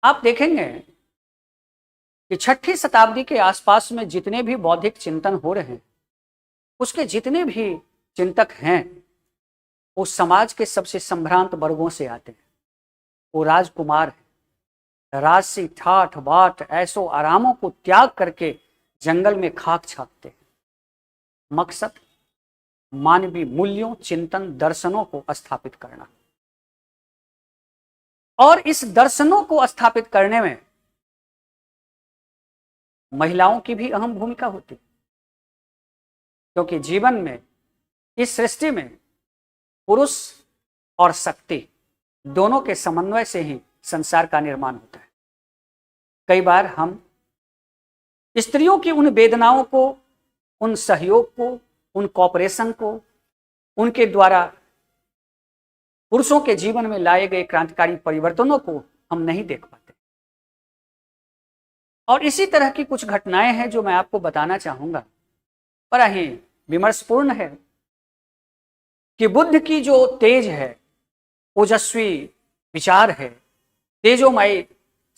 आप देखेंगे कि 6ठी शताब्दी के आसपास में जितने भी बौद्धिक चिंतन हो रहे हैं, उसके जितने भी चिंतक हैं वो समाज के सबसे संभ्रांत वर्गों से आते हैं। वो राजकुमार है, राजसी ठाठ बाट ऐसो आरामों को त्याग करके जंगल में खाक छापते हैं। मकसद मानवीय मूल्यों, चिंतन, दर्शनों को स्थापित करना। और इस दर्शनों को स्थापित करने में महिलाओं की भी अहम भूमिका होती है, क्योंकि जीवन में, इस सृष्टि में पुरुष और शक्ति दोनों के समन्वय से ही संसार का निर्माण होता है। कई बार हम स्त्रियों की उन वेदनाओं को, उन सहयोग को, उन कॉपरेशन को, उनके द्वारा पुरुषों के जीवन में लाए गए क्रांतिकारी परिवर्तनों को हम नहीं देख पाते। और इसी तरह की कुछ घटनाएं हैं जो मैं आपको बताना चाहूंगा। बड़ा ही विमर्शपूर्ण है कि बुद्ध की जो तेज है, ओजस्वी विचार है, तेजोमय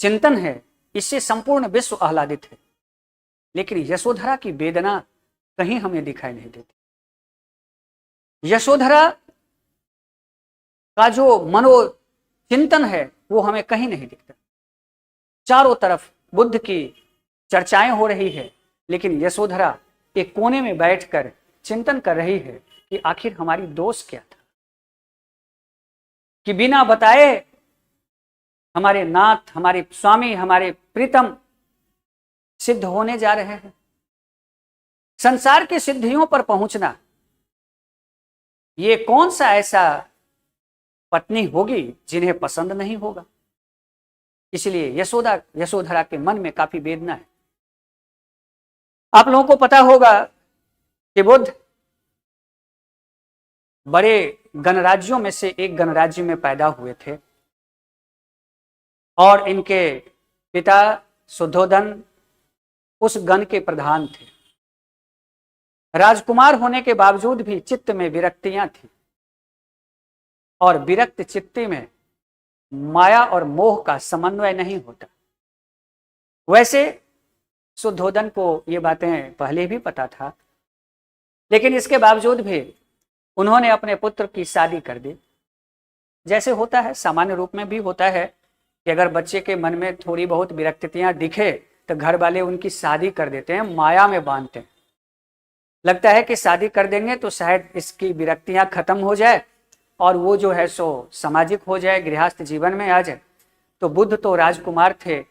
चिंतन है, इससे संपूर्ण विश्व आह्लादित है। लेकिन यशोधरा की वेदना कहीं हमें दिखाई नहीं देती। यशोधरा का जो मनोचिंतन है वो हमें कहीं नहीं दिखता। चारों तरफ बुद्ध की चर्चाएं हो रही है, लेकिन यशोधरा एक कोने में बैठकर चिंतन कर रही है कि आखिर हमारी दोष क्या था, कि बिना बताए हमारे नाथ, हमारे स्वामी, हमारे प्रीतम सिद्ध होने जा रहे हैं। संसार की सिद्धियों पर पहुंचना, ये कौन सा ऐसा पत्नी होगी जिन्हें पसंद नहीं होगा। इसलिए यशोधरा के मन में काफी वेदना है। आप लोगों को पता होगा कि बुद्ध बड़े गणराज्यों में से एक गणराज्य में पैदा हुए थे और इनके पिता शुद्धोधन उस गण के प्रधान थे। राजकुमार होने के बावजूद भी चित्त में विरक्तियां थी और विरक्त चित्त में माया और मोह का समन्वय नहीं होता। वैसे शुद्धोधन को ये बातें पहले भी पता था, लेकिन इसके बावजूद भी उन्होंने अपने पुत्र की शादी कर दी। जैसे होता है, सामान्य रूप में भी होता है कि अगर बच्चे के मन में थोड़ी बहुत विरक्तियां दिखे तो घर वाले उनकी शादी कर देते हैं, माया में बांधते हैं। लगता है कि शादी कर देंगे तो शायद इसकी विरक्तियां खत्म हो जाए और वो जो है सो सामाजिक हो जाए, गृहस्थ जीवन में आ जाए। तो बुद्ध तो राजकुमार थे,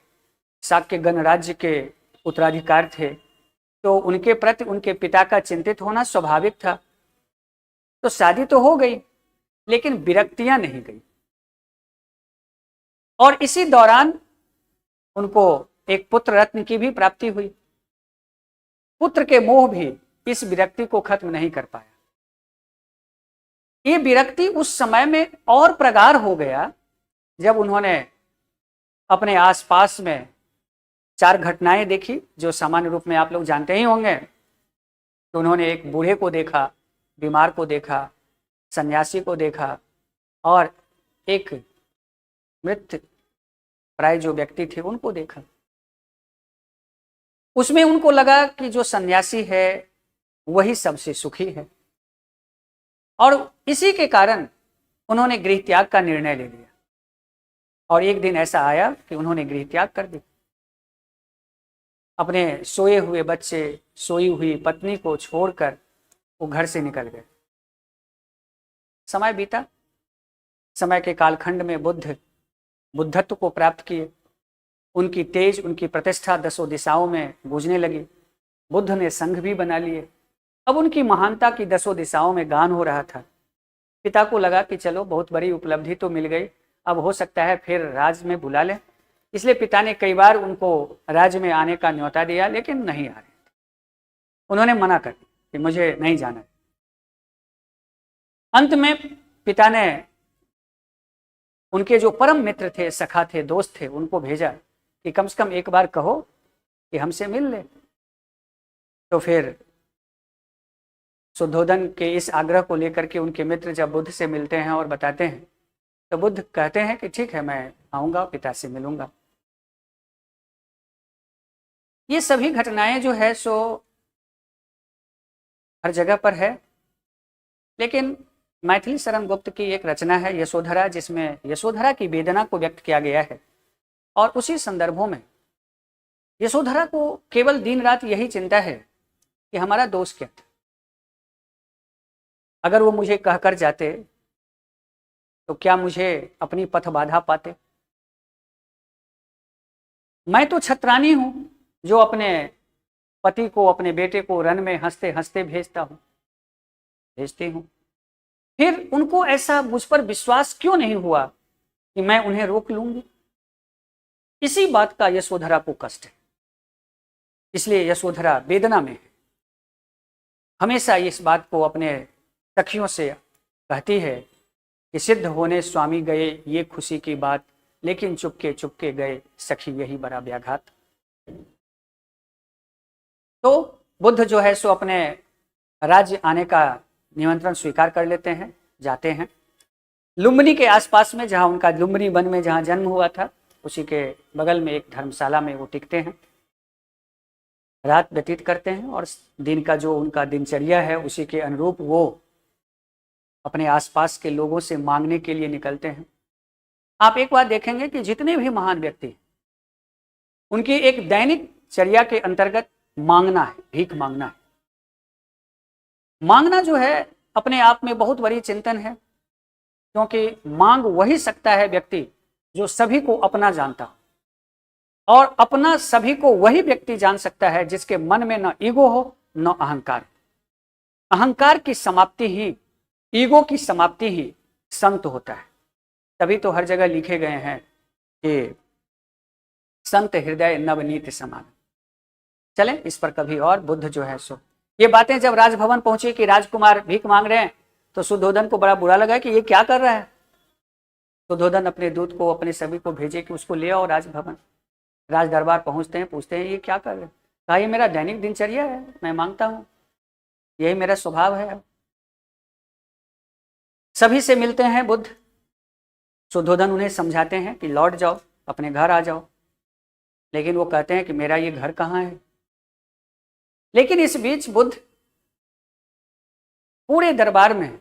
शाक्य गणराज्य के उत्तराधिकार थे, तो उनके प्रति उनके पिता का चिंतित होना स्वाभाविक था। तो शादी तो हो गई, लेकिन विरक्तियां नहीं गई। और इसी दौरान उनको एक पुत्र रत्न की भी प्राप्ति हुई। पुत्र के मोह भी इस विरक्ति को खत्म नहीं कर पाया। ये विरक्ति उस समय में और प्रगाढ़ हो गया जब उन्होंने अपने आसपास में 4 घटनाएं देखी जो सामान्य रूप में आप लोग जानते ही होंगे। तो उन्होंने एक बूढ़े को देखा, बीमार को देखा, सन्यासी को देखा और एक मृत प्राय जो व्यक्ति थे उनको देखा। उसमें उनको लगा कि जो सन्यासी है वही सबसे सुखी है और इसी के कारण उन्होंने गृह त्याग का निर्णय ले लिया। और एक दिन ऐसा आया कि उन्होंने गृह त्याग कर दिया। अपने सोए हुए बच्चे, सोई हुई पत्नी को छोड़कर वो घर से निकल गए। समय बीता। समय के कालखंड में बुद्धत्व को प्राप्त किए। उनकी तेज, उनकी प्रतिष्ठा दसों दिशाओं में गूंजने लगी। बुद्ध ने संघ भी बना लिए। अब उनकी महानता की दसों दिशाओं में गान हो रहा था। पिता को लगा कि चलो बहुत बड़ी उपलब्धि तो मिल गई, अब हो सकता है फिर राज में बुला लें। इसलिए पिता ने कई बार उनको राज्य में आने का न्योता दिया, लेकिन नहीं आ रहे थे। उन्होंने मना कर दिया कि मुझे नहीं जाना है। अंत में पिता ने उनके जो परम मित्र थे, सखा थे, दोस्त थे, उनको भेजा कि कम से कम एक बार कहो कि हमसे मिल ले। तो फिर शुद्धोधन के इस आग्रह को लेकर के उनके मित्र जब बुद्ध से मिलते हैं और बताते हैं, तो बुद्ध कहते हैं कि ठीक है, मैं आऊँगा, पिता से मिलूंगा। ये सभी घटनाएं जो है सो हर जगह पर है, लेकिन मैथिली शरण गुप्त की एक रचना है यशोधरा, जिसमें यशोधरा की वेदना को व्यक्त किया गया है। और उसी संदर्भों में यशोधरा को केवल दिन रात यही चिंता है कि हमारा दोष क्या था। अगर वो मुझे कहकर जाते तो क्या मुझे अपनी पथ बाधा पाते। मैं तो छत्रानी हूं जो अपने पति को, अपने बेटे को रन में हंसते हंसते भेजती हूं। फिर उनको ऐसा मुझ पर विश्वास क्यों नहीं हुआ कि मैं उन्हें रोक लूंगी। इसी बात का यशोधरा को कष्ट है, इसलिए यशोधरा वेदना में है। हमेशा इस बात को अपने सखियों से कहती है कि सिद्ध होने स्वामी गए ये खुशी की बात, लेकिन चुपके चुपके गए सखी यही बड़ा व्याघात। तो बुद्ध जो है सो अपने राज्य आने का निमंत्रण स्वीकार कर लेते हैं, जाते हैं लुम्बिनी के आसपास में, जहां उनका लुम्बिनी वन में जहां जन्म हुआ था उसी के बगल में एक धर्मशाला में वो टिकते हैं, रात व्यतीत करते हैं और दिन का जो उनका दिनचर्या है उसी के अनुरूप वो अपने आसपास के लोगों से मांगने के लिए निकलते हैं। आप एक बात देखेंगे कि जितने भी महान व्यक्ति उनकी एक दैनिक चर्या के अंतर्गत मांगना है, भीख मांगना है। मांगना जो है अपने आप में बहुत बड़ी चिंतन है, क्योंकि मांग वही सकता है व्यक्ति जो सभी को अपना जानता हो, और अपना सभी को वही व्यक्ति जान सकता है जिसके मन में न ईगो हो न अहंकार। अहंकार की समाप्ति ही, ईगो की समाप्ति ही संत होता है। तभी तो हर जगह लिखे गए हैं कि संत हृदय नवनीत समान। चलें इस पर कभी और। बुद्ध जो है सो ये बातें जब राजभवन पहुंची कि राजकुमार भीख मांग रहे हैं, तो सुद्धोधन को बड़ा बुरा लगा कि ये क्या कर रहा है। सुद्धोधन अपने दूत को, अपने सभी को भेजे कि उसको ले आओ राजभवन। राज दरबार पहुंचते हैं, पूछते हैं ये क्या कर रहे हैं। कहा ये मेरा दैनिक दिनचर्या है, मैं मांगता हूं, यही मेरा स्वभाव है। सभी से मिलते हैं बुद्ध। सुद्धोधन उन्हें समझाते हैं कि लौट जाओ, अपने घर आ जाओ, लेकिन वो कहते हैं कि मेरा ये घर कहाँ है। लेकिन इस बीच बुद्ध पूरे दरबार में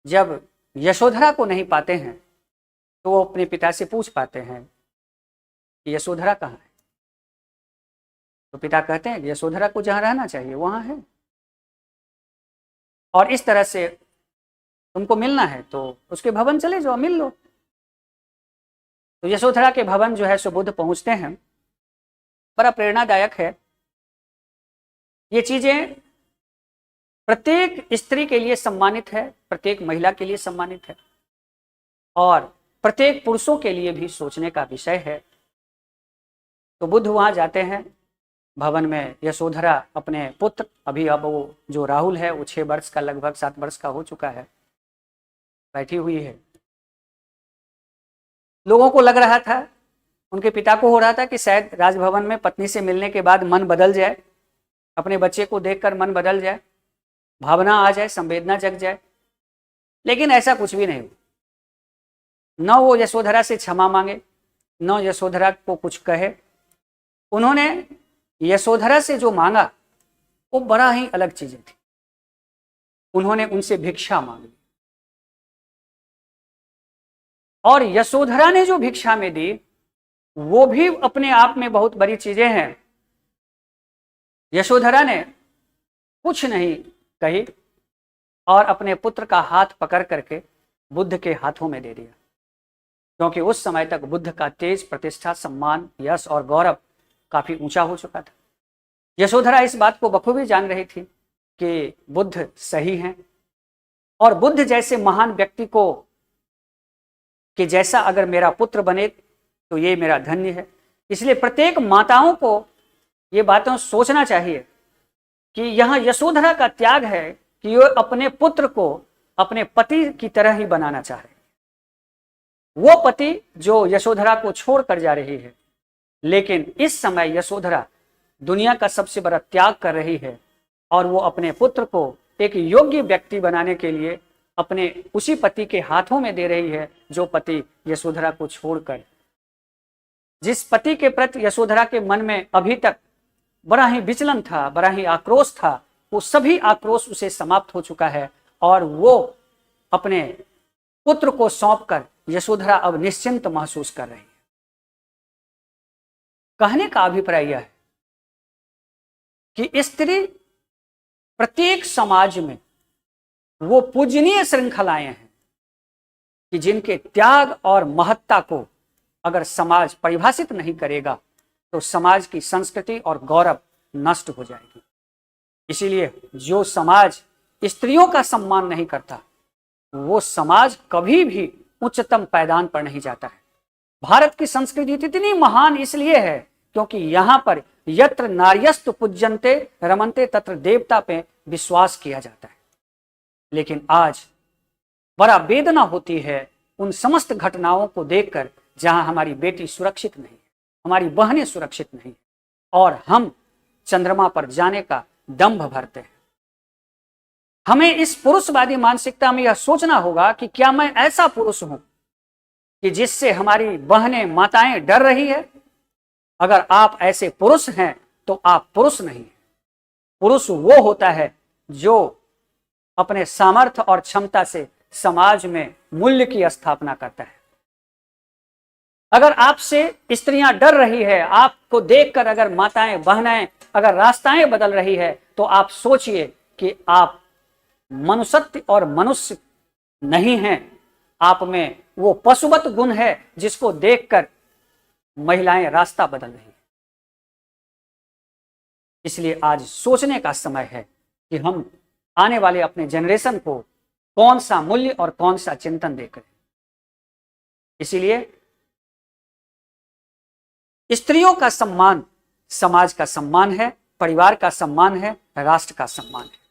जब यशोधरा को नहीं पाते हैं तो वो अपने पिता से पूछ पाते हैं कि यशोधरा कहाँ है। तो पिता कहते हैं कि यशोधरा को जहां रहना चाहिए वहां है, और इस तरह से तुमको मिलना है तो उसके भवन चले जाओ, मिल लो। तो यशोधरा के भवन जो है सो बुद्ध पहुंचते हैं। बड़ा प्रेरणादायक है। ये चीजें प्रत्येक स्त्री के लिए सम्मानित है, प्रत्येक महिला के लिए सम्मानित है, और प्रत्येक पुरुषों के लिए भी सोचने का विषय है। तो बुद्ध वहां जाते हैं भवन में। यशोधरा अपने पुत्र, अभी अब वो जो राहुल है वो 6 वर्ष का, लगभग 7 वर्ष का हो चुका है, बैठी हुई है। लोगों को लग रहा था, उनके पिता को हो रहा था कि शायद राजभवन में पत्नी से मिलने के बाद मन बदल जाए, अपने बच्चे को देखकर मन बदल जाए, भावना आ जाए, संवेदना जग जाए। लेकिन ऐसा कुछ भी नहीं हुआ। न वो यशोधरा से क्षमा मांगे, न यशोधरा को कुछ कहे। उन्होंने यशोधरा से जो मांगा वो बड़ा ही अलग चीजें थी। उन्होंने उनसे भिक्षा मांगी, और यशोधरा ने जो भिक्षा में दी वो भी अपने आप में बहुत बड़ी चीजें हैं। यशोधरा ने कुछ नहीं कही और अपने पुत्र का हाथ पकड़ करके बुद्ध के हाथों में दे दिया, क्योंकि उस समय तक बुद्ध का तेज, प्रतिष्ठा, सम्मान, यश और गौरव काफी ऊंचा हो चुका था। यशोधरा इस बात को बखूबी जान रही थी कि बुद्ध सही हैं, और बुद्ध जैसे महान व्यक्ति को कि जैसा अगर मेरा पुत्र बने तो ये मेरा धन्य है। इसलिए प्रत्येक माताओं को ये बातें सोचना चाहिए कि यहाँ यशोधरा का त्याग है कि वो अपने पुत्र को अपने पति की तरह ही बनाना चाह रही है। वो पति जो यशोधरा को छोड़ कर जा रही है, लेकिन इस समय यशोधरा दुनिया का सबसे बड़ा त्याग कर रही है, और वो अपने पुत्र को एक योग्य व्यक्ति बनाने के लिए अपने उसी पति के हाथों में दे रही है जो पति यशोधरा को छोड़कर जिस पति के प्रति यशोधरा के मन में अभी तक बड़ा ही विचलन था, बड़ा ही आक्रोश था, वो सभी आक्रोश उसे समाप्त हो चुका है और वो अपने पुत्र को सौंपकर यशोधरा अब निश्चिंत महसूस कर रही है। कहने का अभिप्राय यह है कि स्त्री प्रत्येक समाज में वो पूजनीय श्रृंखलाएं हैं कि जिनके त्याग और महत्ता को अगर समाज परिभाषित नहीं करेगा तो समाज की संस्कृति और गौरव नष्ट हो जाएगी। इसीलिए जो समाज स्त्रियों का सम्मान नहीं करता वो समाज कभी भी उच्चतम पायदान पर नहीं जाता है। भारत की संस्कृति इतनी महान इसलिए है क्योंकि यहां पर यत्र नार्यस्तु पूज्यन्ते रमन्ते तत्र देवता पे विश्वास किया जाता है। लेकिन आज बड़ा वेदना होती है उन समस्त घटनाओं को देखकर जहां हमारी बेटी सुरक्षित नहीं है, हमारी बहनें सुरक्षित नहीं है और हम चंद्रमा पर जाने का दंभ भरते हैं। हमें इस पुरुषवादी मानसिकता में यह सोचना होगा कि क्या मैं ऐसा पुरुष हूं कि जिससे हमारी बहनें माताएं डर रही है? अगर आप ऐसे पुरुष हैं तो आप पुरुष नहीं हैं। पुरुष वो होता है जो अपने सामर्थ्य और क्षमता से समाज में मूल्य की स्थापना करता है। अगर आपसे स्त्रियां डर रही है, आपको देखकर अगर माताएं बहनें अगर रास्ताएं बदल रही है, तो आप सोचिए कि आप मनुष्यत्व और मनुष्य नहीं हैं, आप में वो पशुवत गुण है जिसको देखकर महिलाएं रास्ता बदल रही हैं। इसलिए आज सोचने का समय है कि हम आने वाले अपने जनरेशन को कौन सा मूल्य और कौन सा चिंतन देकर। इसीलिए स्त्रियों का सम्मान समाज का सम्मान है, परिवार का सम्मान है, राष्ट्र का सम्मान है।